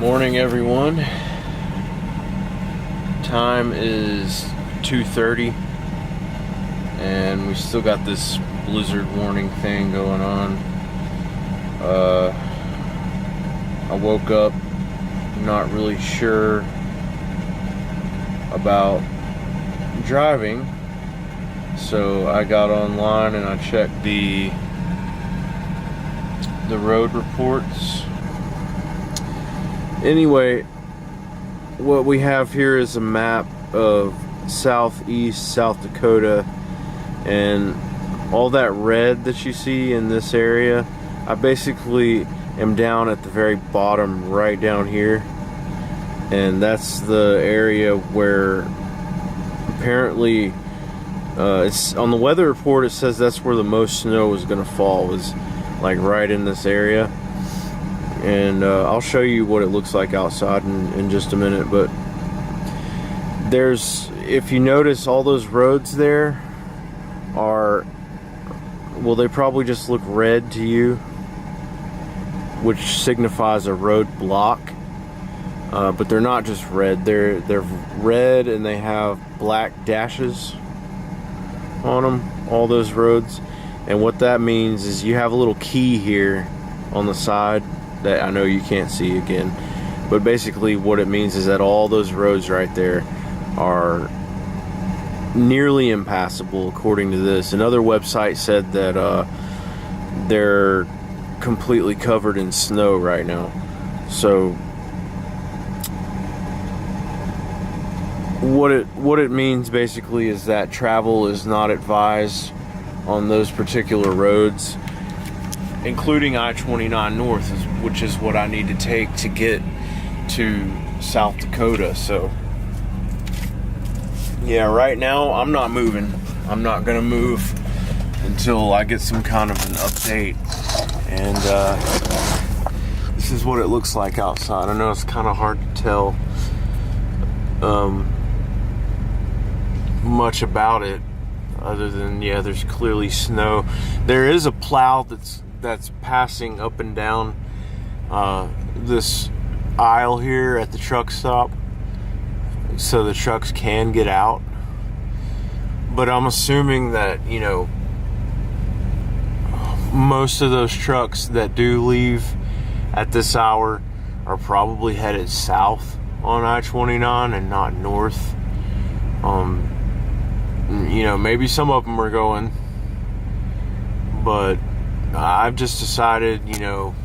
Morning, everyone. Time is 2:30 and we still got this blizzard warning thing going on. I woke up not really sure about driving, so I got online and I checked the road reports. Anyway, what we have here is a map of southeast South Dakota, and all that red that you see in this area, I basically am down at the very bottom right down here, and that's the area where apparently it's on the weather report. It says that's where the most snow is going to fall, was like right in this area. And I'll show you what it looks like outside in just a minute. But if you notice, all those roads there are, well, they probably just look red to you, which signifies a road block. But they're not just red, they're red, and they have black dashes on them, all those roads. And what that means is you have a little key here on the side that I know you can't see again, but basically what it means is that all those roads right there are nearly impassable according to this. Another website said that they're completely covered in snow right now. So what it means basically is that travel is not advised on those particular roads, including I-29 North, which is what I need to take to get to South Dakota. So yeah, right now I'm not moving. I'm not gonna move until I get some kind of an update. And this is what it looks like outside. I know it's kind of hard to tell much about it, other than, yeah, there's clearly snow. There is a plow that's passing up and down this aisle here at the truck stop, so the trucks can get out. But I'm assuming that, you know, most of those trucks that do leave at this hour are probably headed south on I-29 and not north. You know, maybe some of them are going, but I've just decided, you know,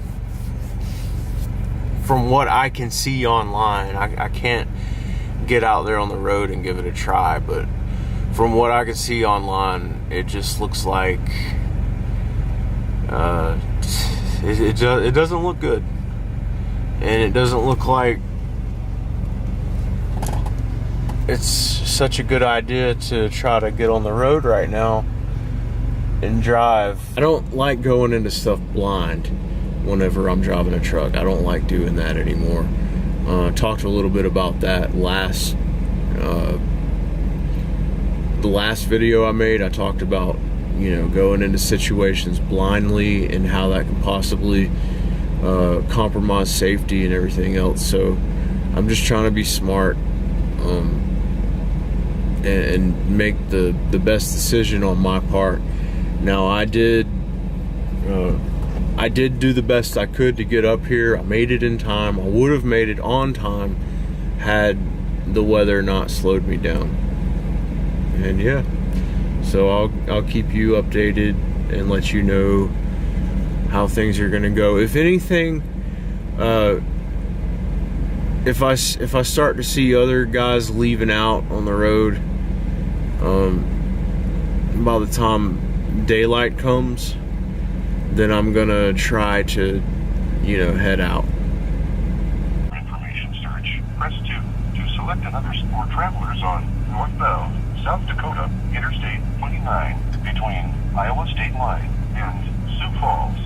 from what I can see online, I can't get out there on the road and give it a try, but from what I can see online, it just looks like it doesn't look good, and it doesn't look like it's such a good idea to try to get on the road right now and drive. I don't like going into stuff blind whenever I'm driving a truck. I don't like doing that anymore. Talked a little bit about that the last video I made. I talked about, you know, going into situations blindly and how that can possibly compromise safety and everything else. So I'm just trying to be smart and make the best decision on my part. Now, I did do the best I could to get up here. I made it in time. I would have made it on time had the weather not slowed me down. And yeah, so I'll keep you updated and let you know how things are gonna go. If anything, if I start to see other guys leaving out on the road, by the time daylight comes, then I'm gonna try to, you know, head out. Information search. Press 2 to select another for travelers on northbound South Dakota Interstate 29 between Iowa State Line and Sioux Falls.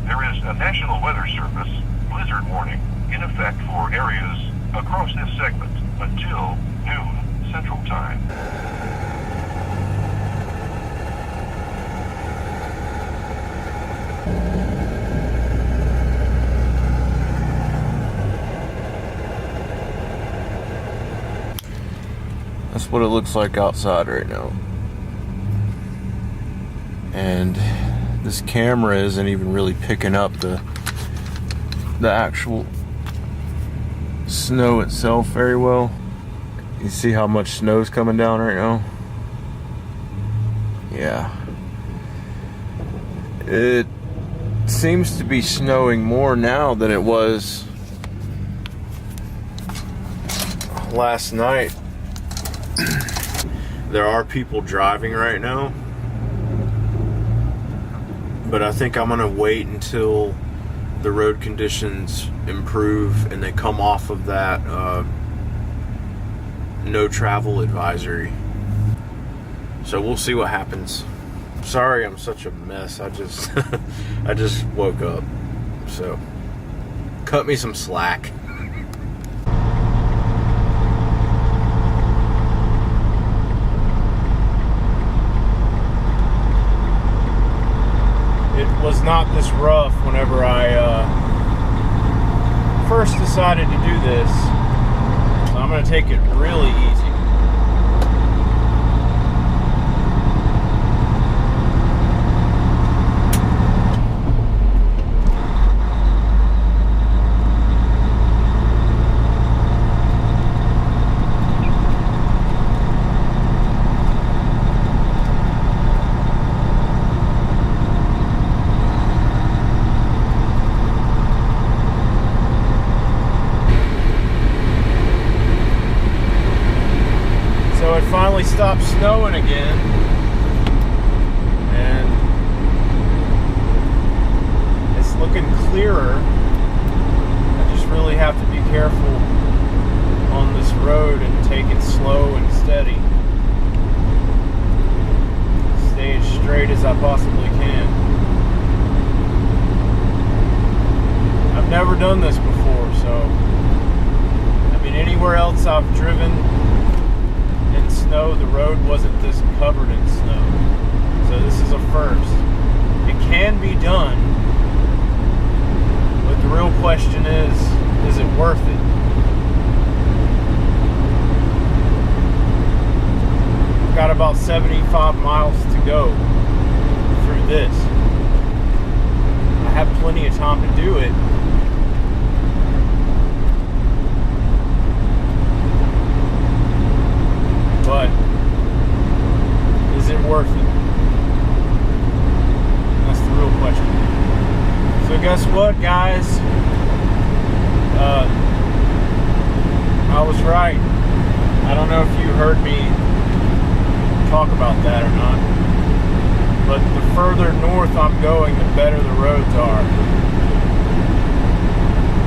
There is a National Weather Service blizzard warning in effect for areas across this segment until noon Central Time. That's what it looks like outside right now. And this camera isn't even really picking up the actual snow itself very well. You see how much snow's coming down right now? Yeah. It seems to be snowing more now than it was last night. There are people driving right now, but I think I'm gonna wait until the road conditions improve and they come off of that no travel advisory. So we'll see what happens. Sorry I'm such a mess. I just I just woke up. So cut me some slack. It was not this rough whenever I first decided to do this. So I'm going to take it really easy. Finally stopped snowing again, and it's looking clearer. I just really have to be careful on this road and take it slow and steady. Stay as straight as I possibly can. I've never done this before, so I mean, anywhere else I've driven in snow, the road wasn't this covered in snow. So this is a first. It can be done, but the real question is it worth it? I've got about 75 miles to go through this. I have plenty of time to do it. But is it worth it? That's the real question. So guess what, guys? I was right. I don't know if you heard me talk about that or not. But the further north I'm going, the better the roads are.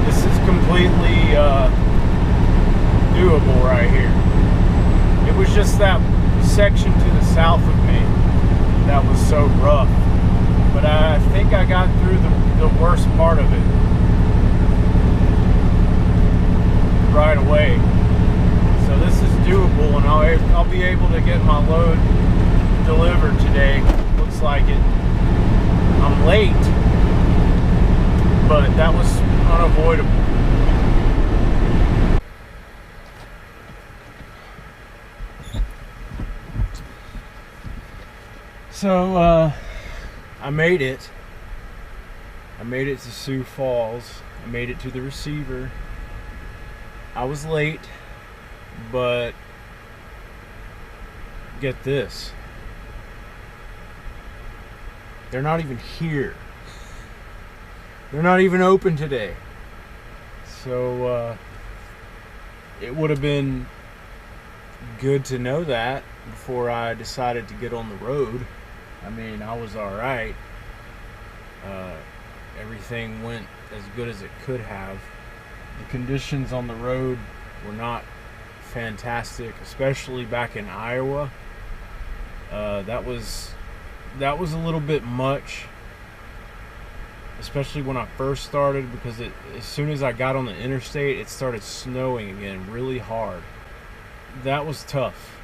This is completely doable right here. It was just that section to the south of me that was so rough. But I think I got through the worst part of it right away. So this is doable, and I'll be able to get my load delivered today. Looks like it. I'm late, but that was unavoidable. So, I made it. I made it to Sioux Falls. I made it to the receiver. I was late, but get this. They're not even here. They're not even open today. So, it would have been good to know that before I decided to get on the road. I mean, I was alright. Everything went as good as it could have. The conditions on the road were not fantastic, especially back in Iowa. That was a little bit much, especially when I first started, because as soon as I got on the interstate, it started snowing again really hard. That was tough.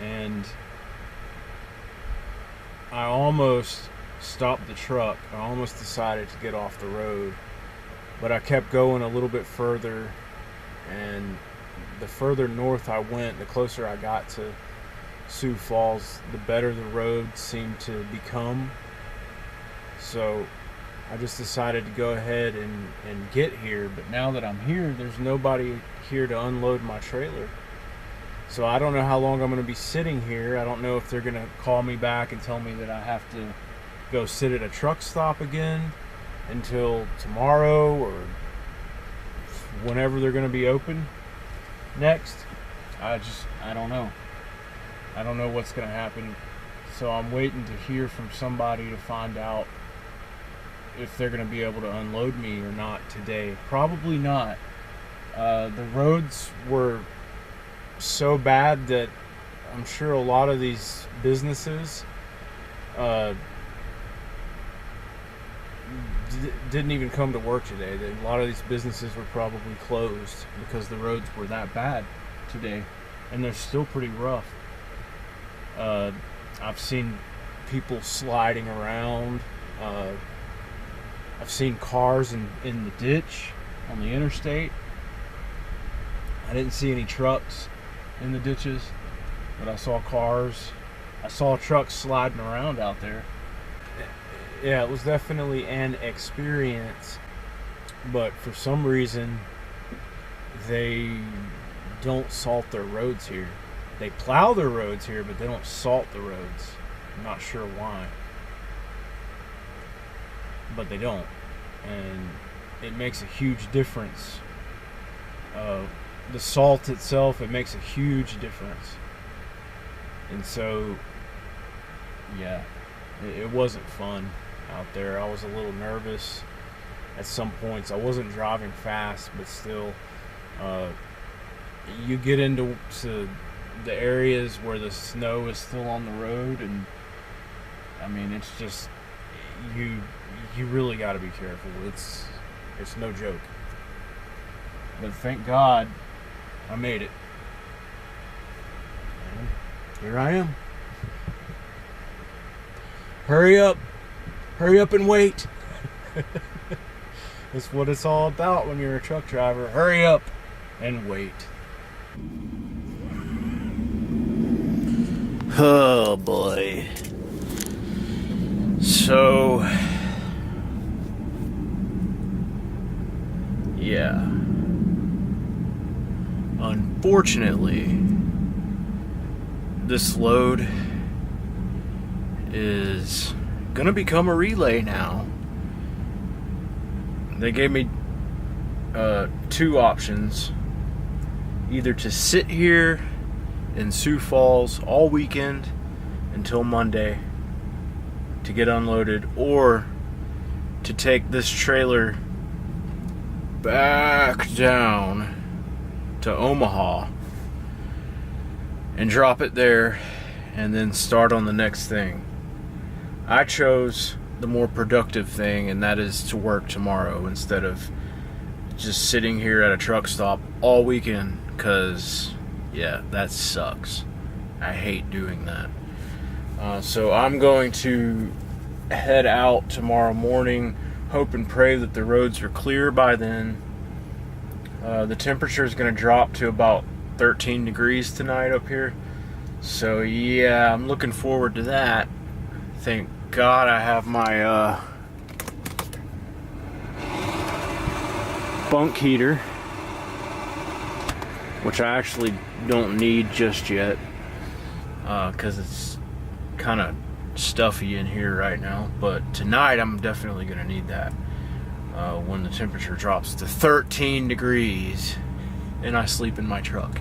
And I almost stopped the truck. I almost decided to get off the road, but I kept going a little bit further, and the further north I went, the closer I got to Sioux Falls, the better the road seemed to become. So I just decided to go ahead and get here. But now that I'm here, there's nobody here to unload my trailer. So I don't know how long I'm going to be sitting here. I don't know if they're going to call me back and tell me that I have to go sit at a truck stop again until tomorrow or whenever they're going to be open next. I don't know. I don't know what's going to happen. So I'm waiting to hear from somebody to find out if they're going to be able to unload me or not today. Probably not. The roads were so bad that I'm sure a lot of these businesses didn't even come to work today. A lot of these businesses were probably closed because the roads were that bad today, and they're still pretty rough. I've seen people sliding around. I've seen cars in the ditch on the interstate. I didn't see any trucks in the ditches, but I saw cars. I saw trucks sliding around out there. Yeah, it was definitely an experience, but for some reason they don't salt their roads here. They plow their roads here, but they don't salt the roads. I'm not sure why, but they don't, and it makes a huge difference. The salt itself, it makes a huge difference. And so, yeah, it wasn't fun out there. I was a little nervous at some points. I wasn't driving fast, but still, you get into the areas where the snow is still on the road, and I mean, it's just, you really got to be careful. It's no joke. But thank God I made it. And here I am. Hurry up and wait. That's what it's all about when you're a truck driver. Hurry up and wait. Oh boy. So, yeah. Unfortunately, this load is gonna become a relay now. They gave me two options: either to sit here in Sioux Falls all weekend until Monday to get unloaded, or to take this trailer back down to Omaha and drop it there and then start on the next thing. I chose the more productive thing, and that is to work tomorrow instead of just sitting here at a truck stop all weekend, because yeah, that sucks. I hate doing that. So I'm going to head out tomorrow morning, hope and pray that the roads are clear by then. The temperature is going to drop to about 13 degrees tonight up here. So yeah, I'm looking forward to that. Thank God I have my bunk heater, which I actually don't need just yet, because it's kind of stuffy in here right now. But tonight I'm definitely going to need that when the temperature drops to 13 degrees and I sleep in my truck.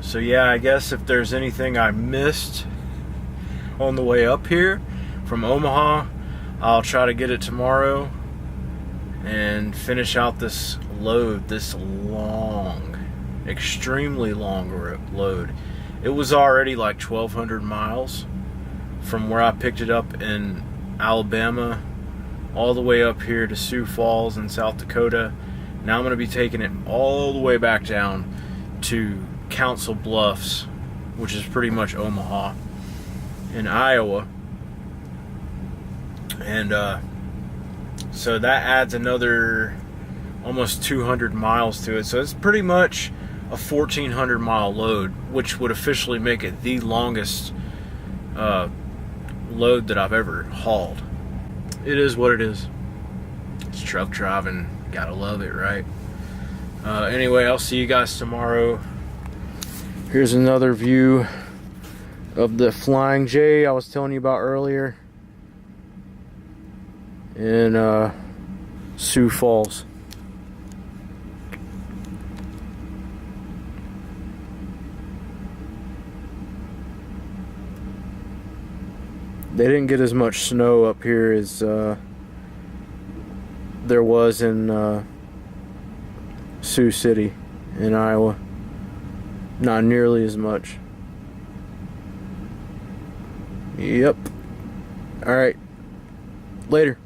So yeah, I guess if there's anything I missed on the way up here from Omaha, I'll try to get it tomorrow and finish out this load, this long, extremely long load. It was already like 1,200 miles from where I picked it up in Alabama all the way up here to Sioux Falls in South Dakota. Now I'm going to be taking it all the way back down to Council Bluffs, which is pretty much Omaha in Iowa. And so that adds another almost 200 miles to it. So it's pretty much a 1,400 mile load, which would officially make it the longest load that I've ever hauled. It is what it is. It's truck driving. Gotta love it, right? Anyway, I'll see you guys tomorrow. Here's another view of the Flying J I was telling you about earlier in Sioux Falls. They didn't get as much snow up here as there was in Sioux City in Iowa. Not nearly as much. Yep. Alright. Later.